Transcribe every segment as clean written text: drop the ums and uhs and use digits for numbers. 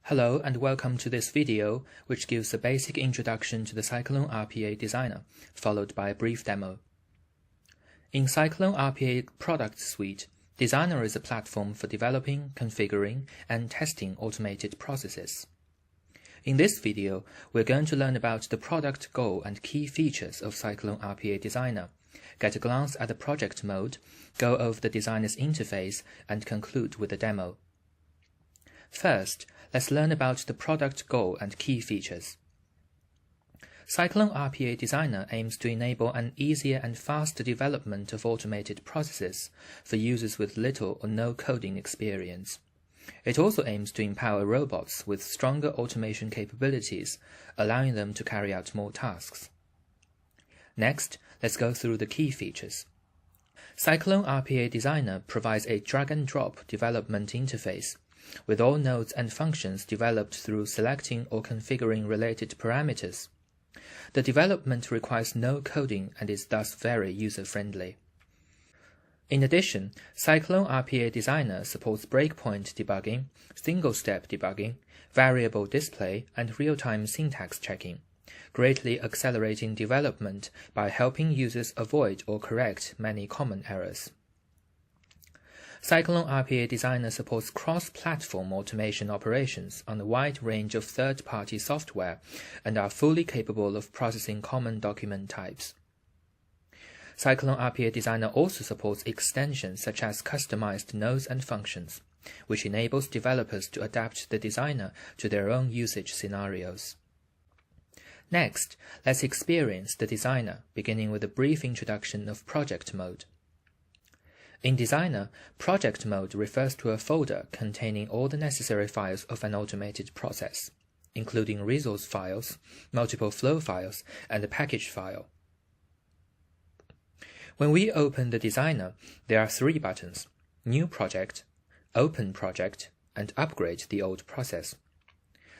Hello and welcome to this video, which gives a basic introduction to the Cyclone RPA Designer, followed by a brief demo. In Cyclone RPA product suite, Designer is a platform for developing, configuring, and testing automated processes. In this video, we're going to learn about the product goal and key features of Cyclone RPA Designer, get a glance at the project mode, go over the designer's interface, and conclude with a demo. First, let's learn about the product goal and key features. Cyclone RPA Designer aims to enable an easier and faster development of automated processes for users with little or no coding experience. It also aims to empower robots with stronger automation capabilities, allowing them to carry out more tasks. Next, let's go through the key features. Cyclone RPA Designer provides a drag-and-drop development interface, with all nodes and functions developed through selecting or configuring related parameters. The development requires no coding and is thus very user-friendly. In addition, Cyclone RPA Designer supports breakpoint debugging, single-step debugging, variable display, and real-time syntax checking, greatly accelerating development by helping users avoid or correct many common errors. Cyclone RPA Designer supports cross-platform automation operations on a wide range of third-party software and are fully capable of processing common document types. Cyclone RPA Designer also supports extensions such as customized nodes and functions, which enables developers to adapt the designer to their own usage scenarios. Next, let's experience the designer, beginning with a brief introduction of project mode. In Designer, project mode refers to a folder containing all the necessary files of an automated process, including resource files, multiple flow files, and a package file. When we open the Designer, there are three buttons: New Project, Open Project, and Upgrade the old process.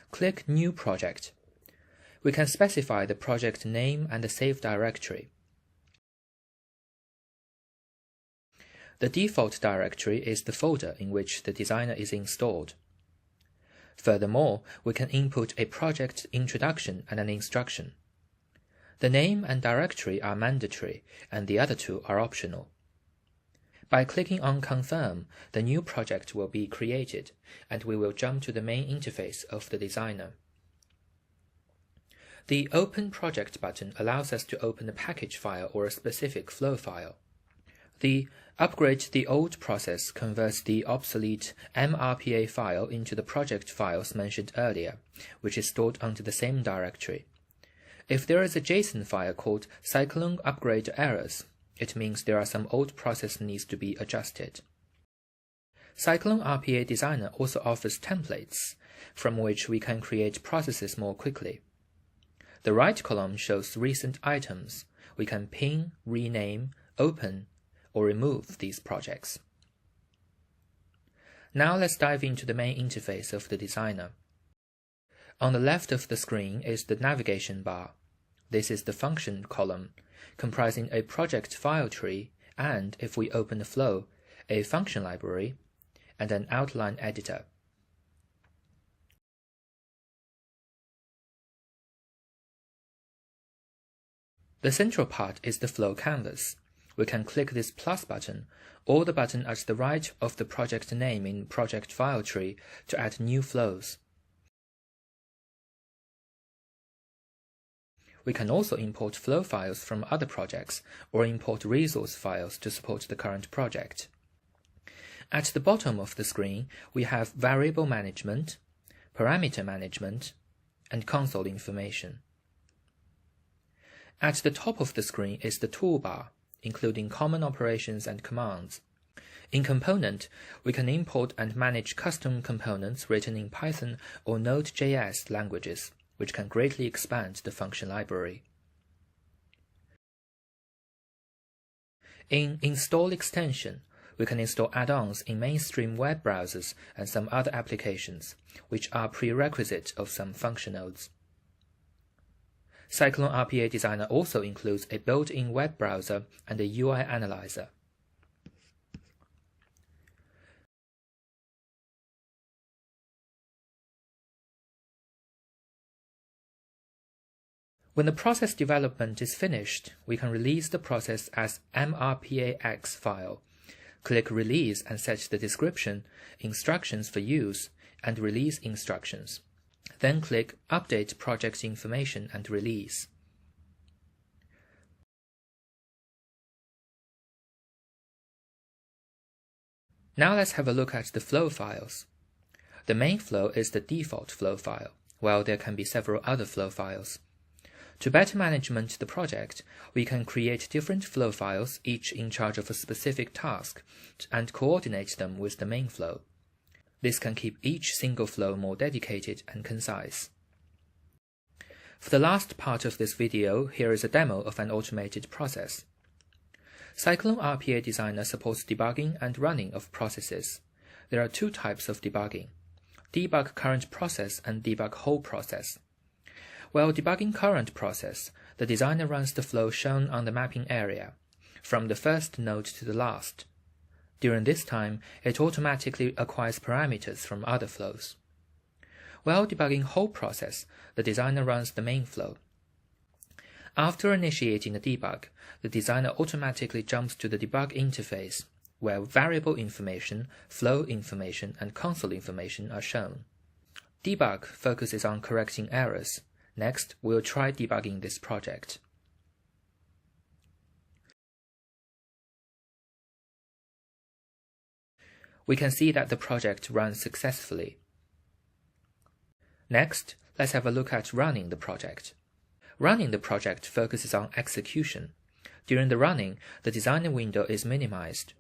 Click New Project. We can specify the project name and the save directory. The default directory is the folder in which the designer is installed. Furthermore, we can input a project introduction and an instruction. The name and directory are mandatory, and the other two are optional. By clicking on Confirm, the new project will be created, and we will jump to the main interface of the designer. The Open Project button allows us to open a package file or a specific flow file. The Upgrade the old process converts the obsolete MRPA file into the project files mentioned earlier, which is stored under the same directory. If there is a JSON file called Cyclone Upgrade Errors, it means there are some old process needs to be adjusted. Cyclone RPA Designer also offers templates, from which we can create processes more quickly. The right column shows recent items. We can pin, rename, open, or remove these projects. Now let's dive into the main interface of the designer. On the left of the screen is the navigation bar. This is the function column, comprising a project file tree and, if we open the flow, a function library and an outline editor. The central part is the flow canvas. We can click this plus button or the button at the right of the project name in project file tree to add new flows. We can also import flow files from other projects or import resource files to support the current project. At the bottom of the screen, we have variable management, parameter management, and console information. At the top of the screen is the toolbar, including common operations and commands. In Component, we can import and manage custom components written in Python or Node.js languages, which can greatly expand the function library. In Install Extension, we can install add-ons in mainstream web browsers and some other applications, which are prerequisite of some function nodes. Cyclone RPA Designer also includes a built-in web browser and a UI analyzer. When the process development is finished, we can release the process as mRPAX file. Click Release and set the description, instructions for use, and release instructions. Then click Update Project Information and Release. Now let's have a look at the flow files. The main flow is the default flow file, while there can be several other flow files. To better manage the project, we can create different flow files, each in charge of a specific task, and coordinate them with the main flow. This can keep each single flow more dedicated and concise. For the last part of this video, here is a demo of an automated process. Cyclone RPA Designer supports debugging and running of processes. There are two types of debugging: debug current process and debug whole process. While debugging current process, the designer runs the flow shown on the mapping area, from the first node to the last. During this time, it automatically acquires parameters from other flows. While debugging whole process, the designer runs the main flow. After initiating the debug, the designer automatically jumps to the debug interface, where variable information, flow information, and console information are shown. Debug focuses on correcting errors. Next, we'll try debugging this project. We can see that the project runs successfully. Next, let's have a look at running the project. Running the project focuses on execution. During the running, the designer window is minimized.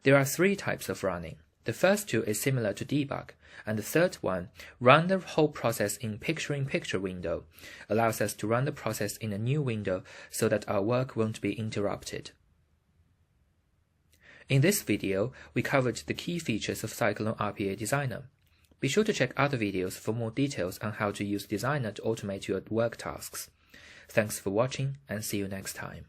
There are three types of running. The first two is similar to debug, and the third one, run the whole process in picture-in-picture window, allows us to run the process in a new window so that our work won't be interrupted. In this video, we covered the key features of Cyclone RPA Designer. Be sure to check other videos for more details on how to use Designer to automate your work tasks. Thanks for watching, and see you next time.